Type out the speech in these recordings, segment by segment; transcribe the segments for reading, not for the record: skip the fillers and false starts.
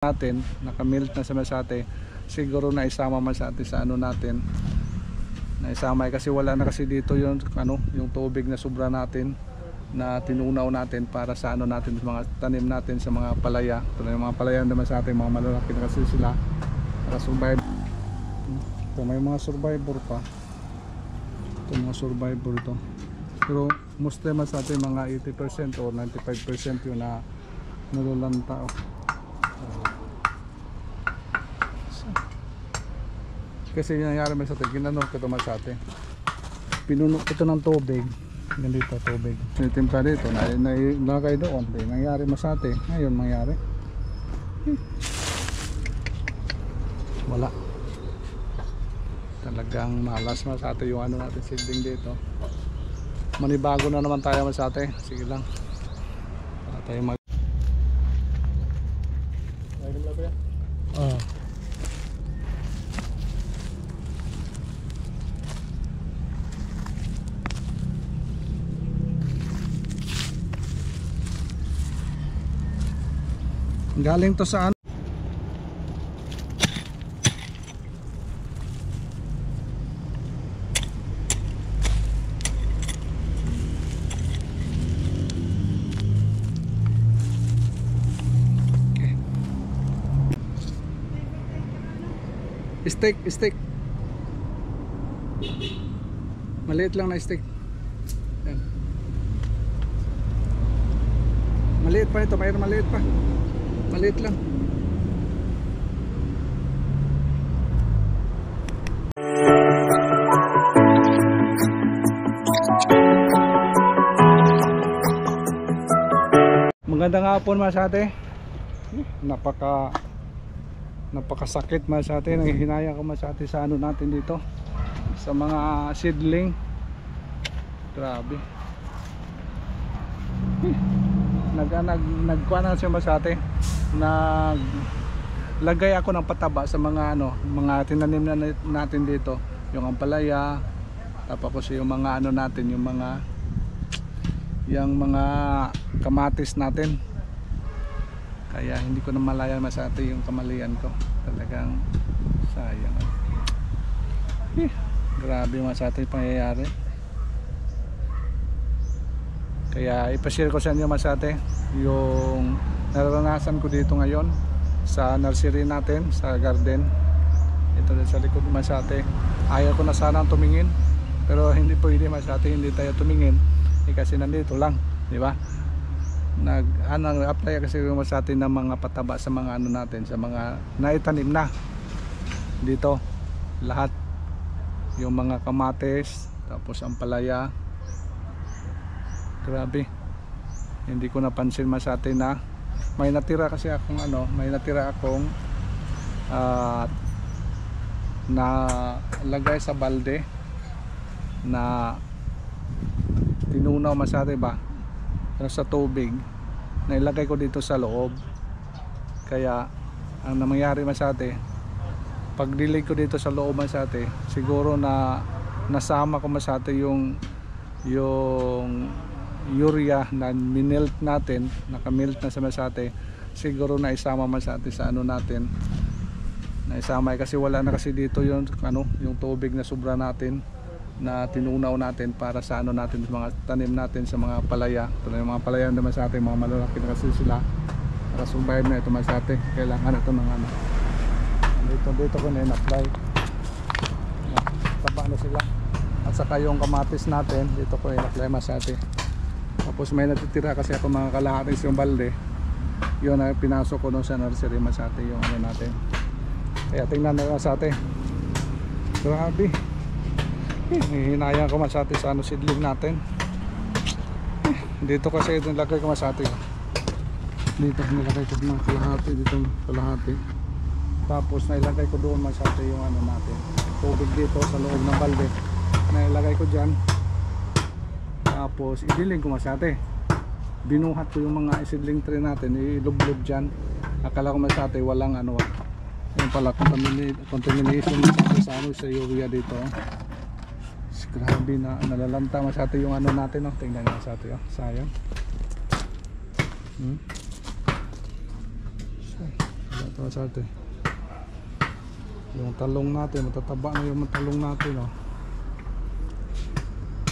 natin, nakamelt na sa masate, siguro na isama masate sa ano natin, na isama kasi wala na kasi dito yung ano, yung tubig na sobra natin na tinunaw natin para sa ano natin, mga tanim natin sa mga palaya. Ito na yung mga palaya naman sa atin, mga malalaki na kasi sila nakasurvive. Ito may mga survivor pa, ito mga survivor to, pero most naman sa atin mga 80% or 95% yun na nalulanta. Kasi yung nangyari sa atin, ginanong ko ito masate, pinunok ito ng tubig, ganito tubig, tinitimpla dito, nalagay doon, nangyari masate, ngayon mangyari wala, talagang malas masate yung ano natin seedling dito. Manibago na naman tayo masate, sige lang para tayo mag galing to sa ano, okay. Steak maliit lang na steak. Yan. Maliit pa ito, mayroon maliit pa, maliit lang. Magandang hapon masate. Napakasakit masate, nanghihinayang ko masate sa ano natin dito, sa mga seedling. Grabe. Nagkuha na siya masate, naglagay ako ng pataba sa mga ano, mga tinanim na natin dito, yung ampalaya, tapos yung mga ano natin, yung mga kamatis natin. Kaya hindi ko na malaya masate yung kamalian ko, talagang sayang. Grabe masate yung pangyayari. Kaya ipashare ko sa inyo masate yung naranasan ko dito ngayon sa nursery natin, sa garden. Ito sa likod masate. Ayaw ko na sana tumingin, pero hindi masate, hindi tayo tumingin kasi nandito lang, di ba? Nag-apply kasi masate ng mga pataba sa mga ano natin, sa mga naitanim na dito lahat, yung mga kamatis, tapos ampalaya. Grabe, hindi ko napansin masate na may natira kasi akong ano, na lagay sa balde na tinunaw masate ba, sa tubig, na ilagay ko dito sa loob. Kaya ang nangyari masate, pag dilig ko dito sa loob masate, siguro na nasama ko masate yung urea na minelt natin, nakamelt na sa masate, siguro na isama masate sa ano natin, na isama kasi wala na kasi dito yung ano, yung tubig na sobra natin na tinunaw natin para sa ano natin, mga tanim natin sa mga palaya. Ito na yung mga palaya naman sa atin, mga malalaki na kasi sila nakasurvive na ito masate. Kailangan ito ng ano, dito ko na in-apply, taba na sila. At saka yung kamatis natin, dito ko in-apply masate. Tapos may natitira kasi ako mga kalahatis yung balde, yun na pinasok ko doon sa nursery masate, yung ano natin. Kaya tingnan na masate, grabe, hihinayang ko masate sa ano seedling natin. Dito kasi ito nilagay ko masate, dito nilagay ko ng kalahati, dito kalahati. Tapos nailagay ko doon masate yung ano natin, tubig dito sa loob ng balde, nailagay ko dyan. Tapos idiling ko masate, binuhat ko yung mga seedling tree natin, ilublob dyan. Akala ko masate walang ano, yung pala contamination sa ano, sa urea dito. Grabe na nalalanta masate yung ano natin, no? Tingnan nyo masate, oh. Sayang. ito sa atin. Yung talong natin, matataba na yung talong natin, oh.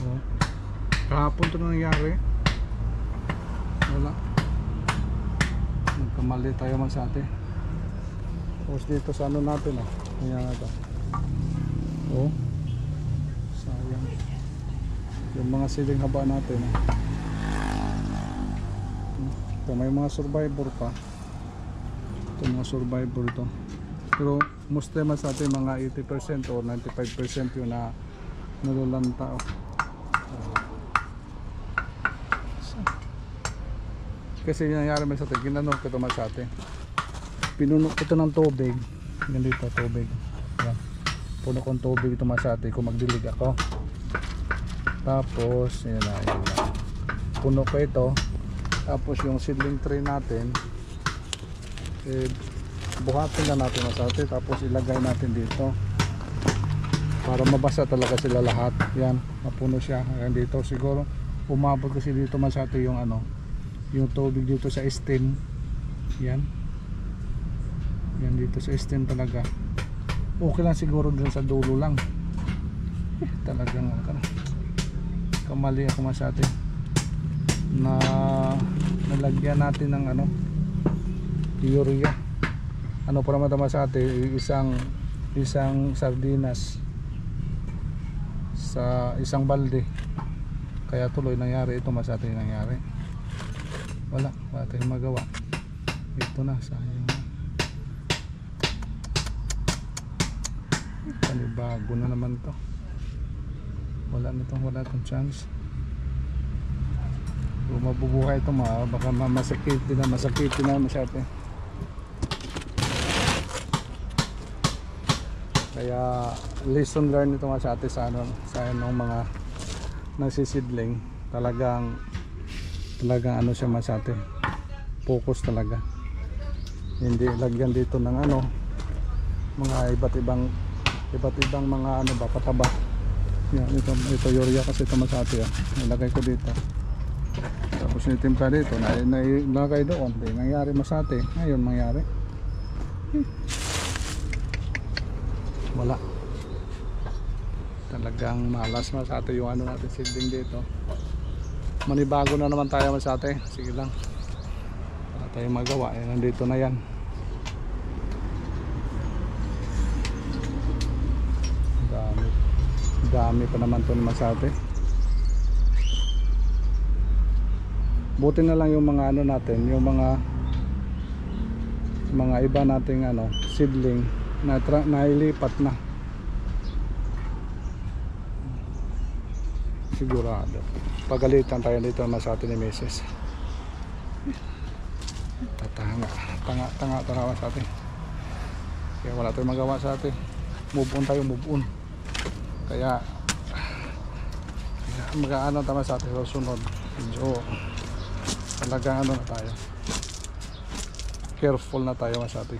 Oh. Kahapon ito nangyari. Wala. Nagkamali tayo man sa atin. Tapos dito sa ano natin, oh. Kaya nga ito. Oh. Sayang. Yung mga siling haba natin, oh. Ito, may mga survivor pa. Ito mga survivor ito. Pero mostly man sa atin mga 80% or 95% yun na nalulanta, oh. Kasi yung nangyari man sa atin, ginanong ko ito man sa atin. Pinuno ko ito ng tubig. Ganito tubig. Yan. Puno kong tubig ito man sa atin kung magdilig ako. Tapos yun na. Puno ko ito. Tapos yung seedling tray natin, buhatin na natin man sa atin. Tapos ilagay natin dito para mabasa talaga sila lahat. Yan, mapuno siya hanggang dito. Siguro umabot kasi dito man sa atin yung ano, yung tubig dito sa stem. Yan dito sa stem talaga. Okay lang siguro dun sa dulo lang. Talagang kamali ako masyado na nalagyan natin ng ano, urea. Ano pa naman tama sa atin, isang sardinas sa isang balde. Kaya tuloy nangyari ito mas atin nangyari. Wala tayong magawa. Ito na, sayang na. Panibago na naman to. Wala itong chance. Kung mabubuhay ito, baka masakit din na masyado. Kaya lesson learned ito sa atin sa mga nagsisidling. Talagang ano siya masate, focus talaga, hindi lagyan dito ng ano, mga iba't ibang mga ano ba, pataba. Yan, ito urea kasi ito masate, nilagay ko dito, tapos nitimpla dito, nilagay doon, hindi nangyari masate. Ngayon mangyari, wala, talagang malas masate yung ano natin seedling dito. Manibago na naman tayo sa atin. Sige lang, wala tayong magawa. Nandito na yan. Dami pa naman ito naman sa atin. Buti na lang yung mga ano natin, yung mga iba nating ano, seedling na nailipat na. Sigurado pagalitan tayo dito naman sa atin ni Mrs. Tanga sa atin. Kaya wala tayong magawa sa atin. Move on. Kaya mag-ano tama sa atin sa sunod. Medyo talagang ano na tayo. Careful na tayo sa atin.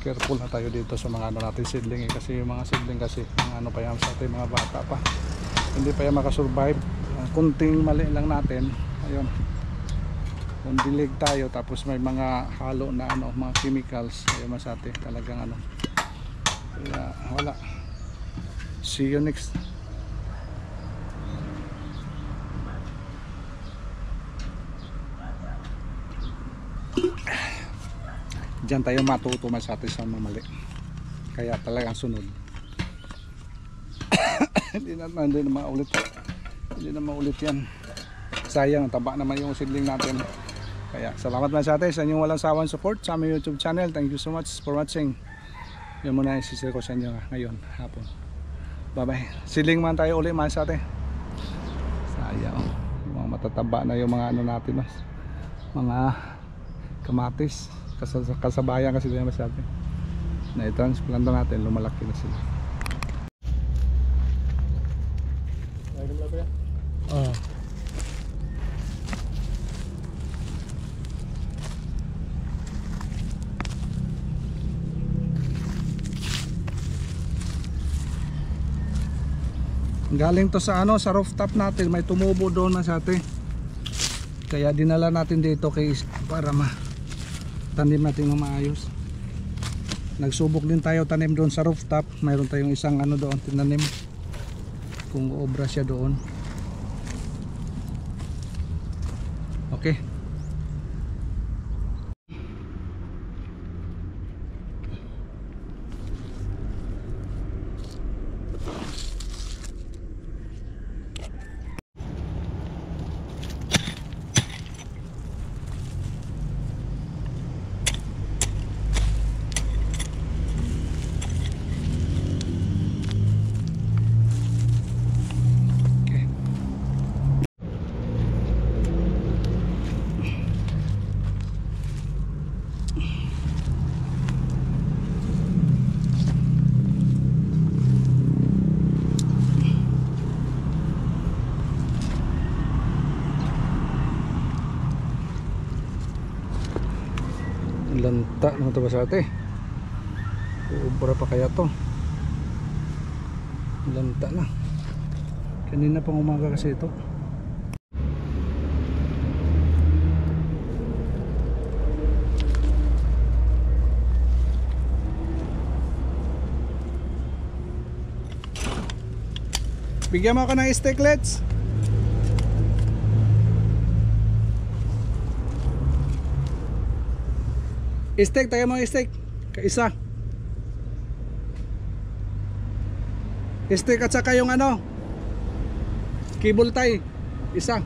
Careful na tayo dito sa mga ano natin seedling. Kasi yung mga seedling kasi mga ano pa yan sa atin, mga bata pa. Hindi pa yan makasurvive. Kunting mali lang natin, ayun, kung dilig tayo tapos may mga halo na ano, mga chemicals, ayun masate talagang ano. Kaya wala, see you next. Diyan tayo matuto masate sa mga mali, kaya talagang sunod. Hindi na maulit yan. Sayang, taba naman yung seedling natin. Kaya salamat na sa atin sa inyong walang sawang support sa aming YouTube channel. Thank you so much for watching. Yan muna yung sisir ko sa inyo ngayon hapon. Bye bye. Seedling man tayo ulit man sa atin. Sayang, mga matataba na yung mga ano natin, mga kamatis, kasabayan kasi din sa atin. Na i-transplant natin, lumalaki na sila. Galing to sa ano, sa rooftop natin, may tumubo doon na sa atin. Kaya dinala natin dito para tanim natin ng maayos. Nagsubok din tayo tanim doon sa rooftop. Mayroon tayong isang ano doon tinanim, kung obra siya doon. Okay. Lanta naman ito ba sa ate? Ubra pa kaya to? Lanta na. Kanina pang umaga kasi ito. Bigyan mo ako ng steaklets. Steak, tayo mga steak. Kaisa. Steak at saka yung ano, cable tie. Isa.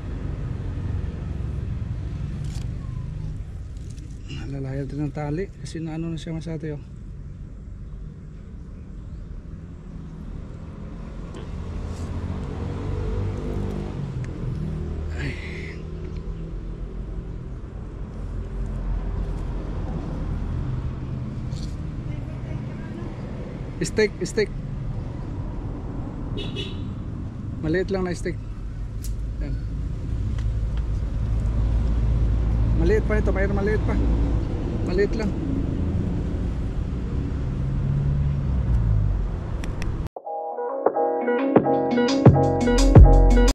Lalayan din ng tali kasi naano na siya masate oh. Steak. Maliit lang na steak. Yan. Maliit pa ito, mayroon maliit pa. Maliit lang.